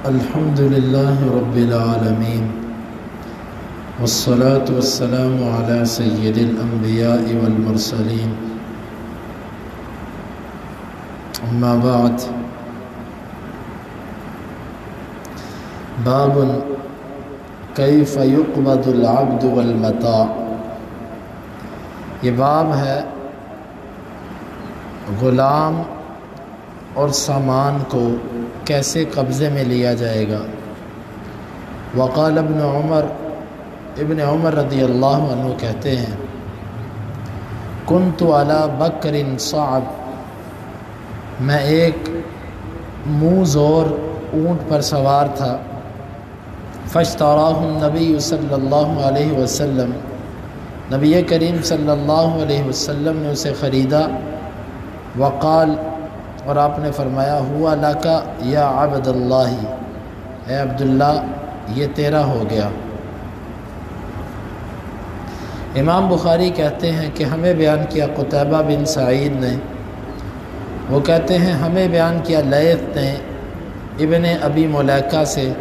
الحمد لله رب العالمين والصلاة والسلام على سيد الأنبياء والمرسلين أما بعد باب كيف يقبض العبد والمتاع. یہ باب ہے غلام اور سامان کو کیسے قبضے میں لیا جائے گا. وقال ابن عمر رضی اللہ عنہ کہتے ہیں کنت علی بکر صعب، میں ایک منہ زور اونٹ پر سوار تھا. فاشتراہ النبی صلی اللہ علیہ وسلم، نبی کریم صلی اللہ علیہ وسلم نے اسے خریدا. وقال، اور آپ نے فرمایا ہوا لکا یا عبد اللہ، اے عبداللہ یہ تیرا ہو گیا. امام بخاری کہتے ہیں کہ ہمیں بیان کیا قتیبہ بن سعید نے، وہ کہتے ہیں ہمیں بیان کیا لیث نے ابن ابی ملیکہ سے،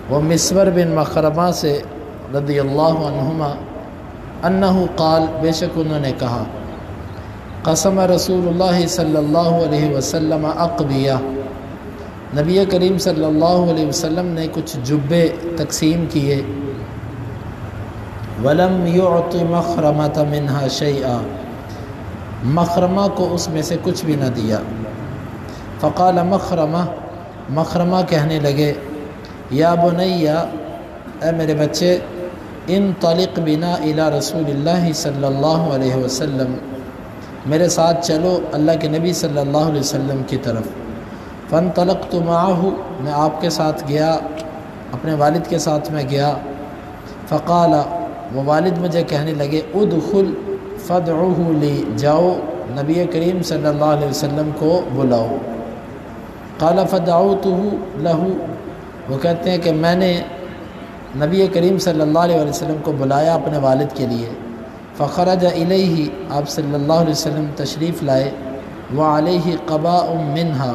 وہ مسور بن مخرمہ سے رضی اللہ عنہما انہو قال، بے شک انہوں نے کہا قسم رسول اللہ صلی اللہ علیہ وسلم اقبیہ، نبی کریم صلی اللہ علیہ وسلم نے کچھ جبے تقسیم کیے. ولم یعط مخرمۃ منہا شیئا، مخرمہ کو اس میں سے کچھ بھی نہ دیا. فقال مخرمہ کہنے لگے یا بنیا، اے میرے بچے، انطلق بنا الی رسول اللہ صلی اللہ علیہ وسلم، میرے ساتھ چلو اللہ کے نبی صلی اللہ علیہ وسلم کی طرف. فانطلقت معه، میں آپ کے ساتھ گیا، اپنے والد کے ساتھ میں گیا. فقال، وہ والد مجھے کہنے لگے ادخل فادعوه لی، جاؤ نبی کریم صلی اللہ علیہ وسلم کو بلاؤ. قال فدعوته له، وہ کہتے ہیں کہ میں نے نبی کریم صلی اللہ علیہ وسلم کو بلایا اپنے والد کے لیے. فخرج الیہ، آپ صلی اللہ علیہ وسلم تشریف لائے. وعلیہ قباء منہا،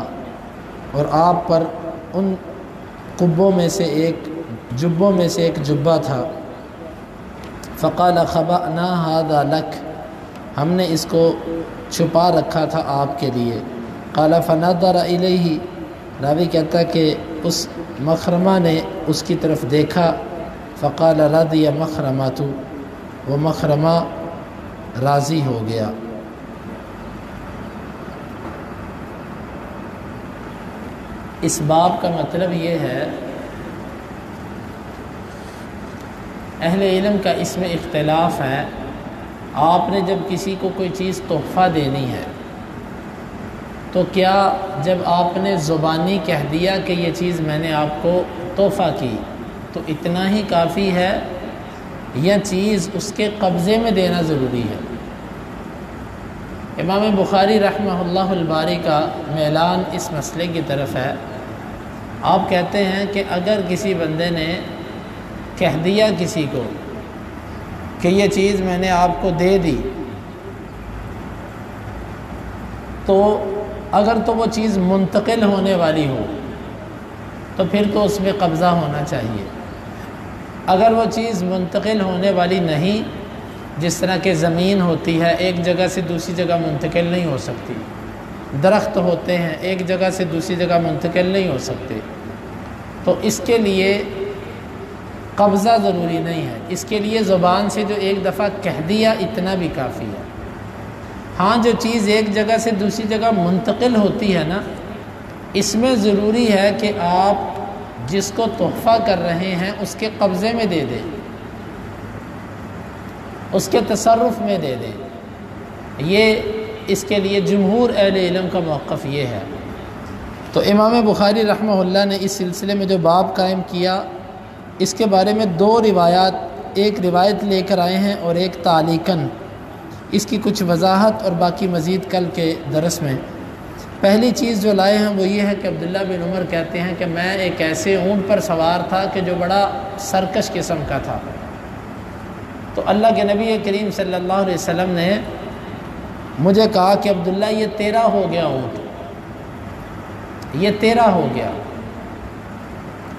اور آپ پر ان قبوں میں سے ایک، جبوں میں سے ایک جبہ تھا. فقال خبأنا ھذا لک، ہم نے اس کو چھپا رکھا تھا آپ کے لیے. قال فنظر الیہ، راوی کہتا ہے کہ اس مخرمہ نے اس کی طرف دیکھا. فقال رضی مخرمۃ، وہ مخرمہ راضی ہو گیا. اس باب کا مطلب یہ ہے، اہل علم کا اس میں اختلاف ہے. آپ نے جب کسی کو کوئی چیز تحفہ دینی ہے تو کیا جب آپ نے زبانی کہہ دیا کہ یہ چیز میں نے آپ کو تحفہ کی تو اتنا ہی کافی ہے، یا چیز اس کے قبضے میں دینا ضروری ہے؟ امام بخاری رحمہ اللہ الباری کا میلان اس مسئلے کی طرف ہے. آپ کہتے ہیں کہ اگر کسی بندے نے کہہ دیا کسی کو کہ یہ چیز میں نے آپ کو دے دی، تو اگر تو وہ چیز منتقل ہونے والی ہو تو پھر تو اس میں قبضہ ہونا چاہیے. اگر وہ چیز منتقل ہونے والی نہیں، جس طرح کہ زمین ہوتی ہے ایک جگہ سے دوسری جگہ منتقل نہیں ہو سکتی، درخت ہوتے ہیں ایک جگہ سے دوسری جگہ منتقل نہیں ہو سکتے، تو اس کے لیے قبضہ ضروری نہیں ہے. اس کے لیے زبان سے جو ایک دفعہ کہہ دیا اتنا بھی کافی ہے. ہاں، جو چیز ایک جگہ سے دوسری جگہ منتقل ہوتی ہے نا، اس میں ضروری ہے کہ آپ جس کو تحفہ کر رہے ہیں اس کے قبضے میں دے دیں، اس کے تصرف میں دے دیں. یہ اس کے لیے جمہور اہل علم کا موقف یہ ہے. تو امام بخاری رحمہ اللہ نے اس سلسلے میں جو باب قائم کیا، اس کے بارے میں دو روایات، ایک روایت لے کر آئے ہیں اور ایک تعلیقاً. اس کی کچھ وضاحت اور باقی مزید کل کے درس میں. پہلی چیز جو لائے ہیں وہ یہ ہے کہ عبداللہ بن عمر کہتے ہیں کہ میں ایک ایسے اونٹ پر سوار تھا کہ جو بڑا سرکش قسم کا تھا. تو اللہ کے نبی کریم صلی اللہ علیہ وسلم نے مجھے کہا کہ عبداللہ یہ تیرا ہو گیا اونٹ، یہ تیرا ہو گیا.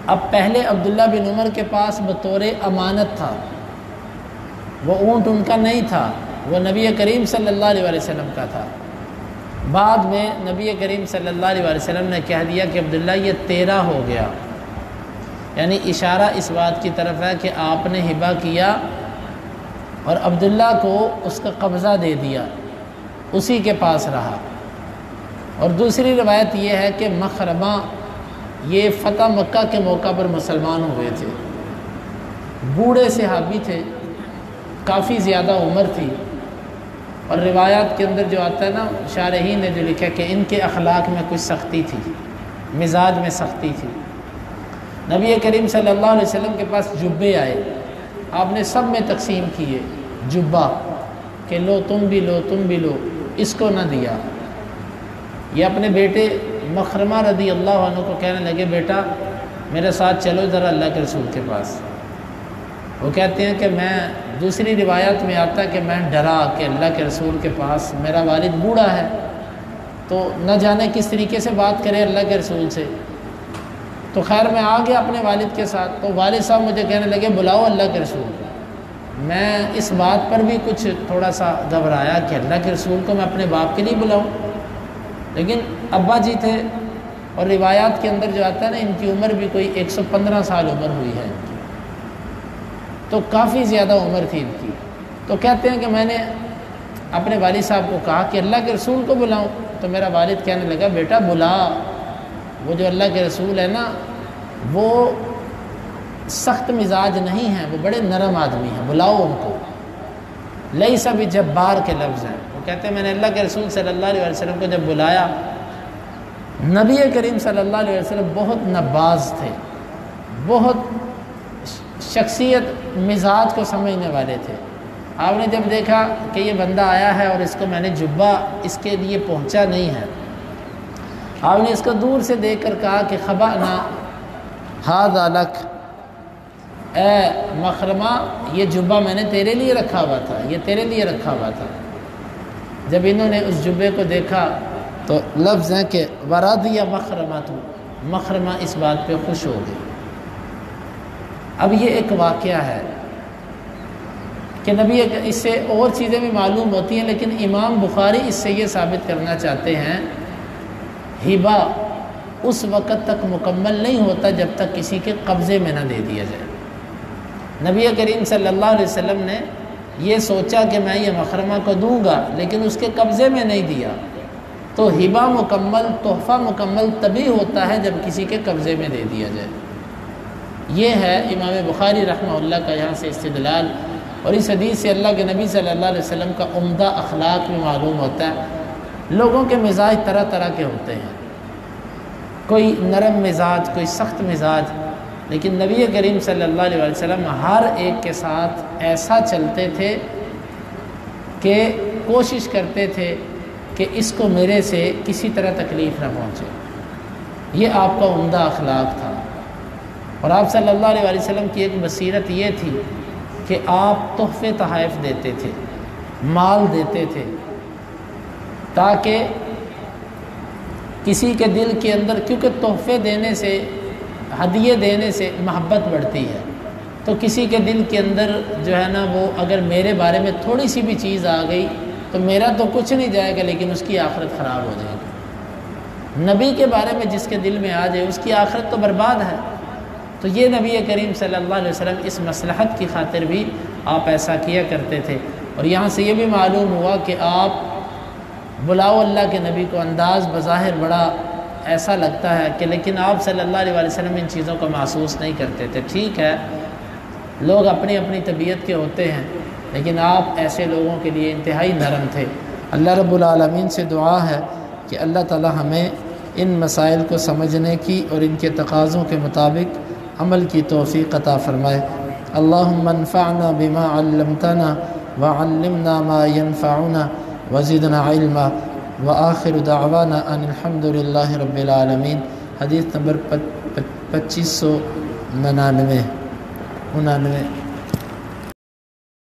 اب پہلے عبداللہ بن عمر کے پاس بطور امانت تھا، وہ اونٹ ان کا نہیں تھا، وہ نبی کریم صلی اللہ علیہ وسلم کا تھا۔ بعد میں نبی کریم صلی اللہ علیہ وسلم نے کہہ دیا کہ عبداللہ یہ تیرا ہو گیا، یعنی اشارہ اس بات کی طرف ہے کہ آپ نے ہبہ کیا اور عبداللہ کو اس کا قبضہ دے دیا، اسی کے پاس رہا۔ اور دوسری روایت یہ ہے کہ مخرمہ یہ فتح مکہ کے موقع پر مسلمان ہوئے تھے، بوڑھے صحابی تھے، کافی زیادہ عمر تھی، اور روایات کے اندر جو آتا ہے نا، شارحین نے جو لکھا کہ ان کے اخلاق میں کچھ سختی تھی، مزاج میں سختی تھی۔ نبی کریم صلی اللہ علیہ وسلم کے پاس جبے آئے، آپ نے سب میں تقسیم کیے جبہ کہ لو تم بھی لو تم بھی لو، اس کو نہ دیا۔ یہ اپنے بیٹے مخرمہ رضی اللہ عنہ کو کہنے لگے بیٹا میرے ساتھ چلو ذرا اللہ کے رسول کے پاس۔ وہ کہتے ہیں کہ میں، دوسری روایت میں آتا ہے کہ میں ڈرا کہ اللہ کے رسول کے پاس میرا والد بوڑھا ہے تو نہ جانے کس طریقے سے بات کرے اللہ کے رسول سے، تو خیر میں آ گیا اپنے والد کے ساتھ۔ تو والد صاحب مجھے کہنے لگے بلاؤ اللہ کے رسول کو۔ میں اس بات پر بھی کچھ تھوڑا سا گھبرایا کہ اللہ کے رسول کو میں اپنے باپ کے لیے بلاؤں، لیکن ابا جی تھے، اور روایات کے اندر جو آتا ہے نا ان کی عمر بھی کوئی 115 سال عمر ہوئی ہے ان کی، تو کافی زیادہ عمر تھی ان کی۔ تو کہتے ہیں کہ میں نے اپنے والد صاحب کو کہا کہ اللہ کے رسول کو بلاؤں، تو میرا والد کہنے لگا بیٹا بلا، وہ جو اللہ کے رسول ہے نا وہ سخت مزاج نہیں ہیں، وہ بڑے نرم آدمی ہیں، بلاؤ ان کو۔ لیس بجبار کے لفظ ہیں، وہ کہتے ہیں میں نے اللہ کے رسول صلی اللہ علیہ وسلم کو جب بلایا، نبی کریم صلی اللہ علیہ وسلم بہت نباز تھے، بہت شخصیت مزاج کو سمجھنے والے تھے۔ آپ نے جب دیکھا کہ یہ بندہ آیا ہے اور اس کو میں نے جبہ اس کے لیے پہنچا نہیں ہے، آپ نے اس کو دور سے دیکھ کر کہا کہ خبأنا ھذا لک، اے مخرمہ یہ جبہ میں نے تیرے لیے رکھا ہوا تھا، یہ تیرے لیے رکھا ہوا تھا۔ جب انہوں نے اس جبے کو دیکھا تو لفظ ہیں کہ ورضی مخرمہ، تو مخرمہ اس بات پہ خوش ہو گئی۔ اب یہ ایک واقعہ ہے کہ نبی، اس سے اور چیزیں بھی معلوم ہوتی ہیں، لیکن امام بخاری اس سے یہ ثابت کرنا چاہتے ہیں ہبہ اس وقت تک مکمل نہیں ہوتا جب تک کسی کے قبضے میں نہ دے دیا جائے۔ نبی کریم صلی اللہ علیہ وسلم نے یہ سوچا کہ میں یہ مخرمہ کو دوں گا، لیکن اس کے قبضے میں نہیں دیا، تو ہبہ مکمل، تحفہ مکمل تبھی ہوتا ہے جب کسی کے قبضے میں دے دیا جائے۔ یہ ہے امام بخاری رحمہ اللہ کا یہاں سے استدلال، اور اس حدیث سے اللہ کے نبی صلی اللہ علیہ وسلم کا عمدہ اخلاق بھی معلوم ہوتا ہے۔ لوگوں کے مزاج طرح طرح کے ہوتے ہیں، کوئی نرم مزاج، کوئی سخت مزاج، لیکن نبی کریم صلی اللہ علیہ وسلم ہر ایک کے ساتھ ایسا چلتے تھے کہ کوشش کرتے تھے کہ اس کو میرے سے کسی طرح تکلیف نہ پہنچے۔ یہ آپ کا عمدہ اخلاق تھا۔ اور آپ صلی اللہ علیہ وسلم کی ایک بصیرت یہ تھی کہ آپ تحفے تحائف دیتے تھے، مال دیتے تھے، تاکہ کسی کے دل کے اندر، کیونکہ تحفے دینے سے، ہدیے دینے سے محبت بڑھتی ہے، تو کسی کے دل کے اندر جو ہے نا وہ اگر میرے بارے میں تھوڑی سی بھی چیز آ گئی تو میرا تو کچھ نہیں جائے گا لیکن اس کی آخرت خراب ہو جائے گی۔ نبی کے بارے میں جس کے دل میں آ جائے اس کی آخرت تو برباد ہے۔ تو یہ نبی کریم صلی اللہ علیہ وسلم اس مصلحت کی خاطر بھی آپ ایسا کیا کرتے تھے۔ اور یہاں سے یہ بھی معلوم ہوا کہ آپ بلاؤ اللہ کے نبی کو، انداز بظاہر بڑا ایسا لگتا ہے کہ، لیکن آپ صلی اللہ علیہ وسلم ان چیزوں کو محسوس نہیں کرتے تھے۔ ٹھیک ہے لوگ اپنی اپنی طبیعت کے ہوتے ہیں، لیکن آپ ایسے لوگوں کے لیے انتہائی نرم تھے۔ اللہ رب العالمین سے دعا ہے کہ اللہ تعالی ہمیں ان مسائل کو سمجھنے کی اور ان کے تقاضوں کے مطابق عمل کی توفیق عطا فرمائے۔ اللہم انفعنا بما علمتنا وعلمنا ما ينفعنا وزدنا علما وآخر دعوانا ان الحمد للہ رب العالمین۔ حدیث نمبر 2599